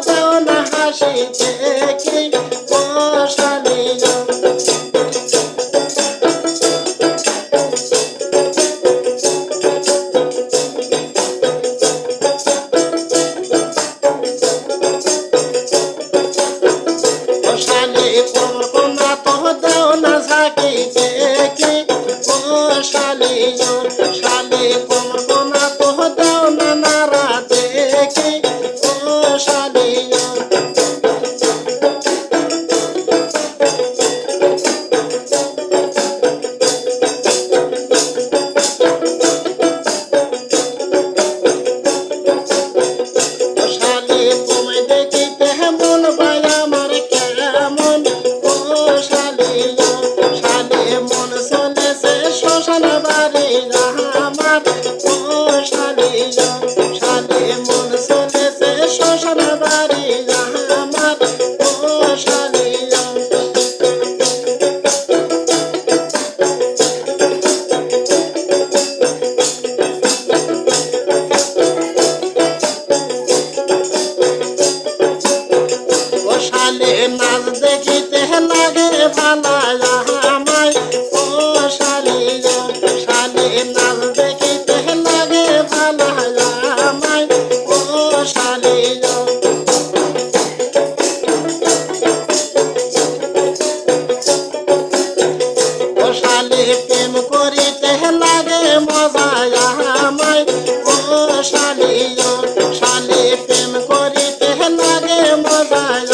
দেও না হাসিতে কি ও শালিয়া শালি কোনা তো দেও না ঝাঁকিতে কি ও শালিয়া শালি কোনা তো দেও না নাড়াতে কি ও শালিয়া শালি তুমি দেখিতে মন ভাই আমার কেমন ও শালিয়া শালি মন চলেছে শ্মশান বাড়ি আমার ও শালিয়া শালি মন চলেছে শ্মশান বাড়ি আমার ও শালিয়া ও শালি নাচ দেখিতে লাগে ভালা আমায় ও শালিয়া শালি নাচ দেখিতে লাগে ভালা আমায় ও শালিয়া ও শালি প্রেম করিতে লাগে মজা আমায় ও শালিয়া শালি প্রেম করিতে লাগে মজা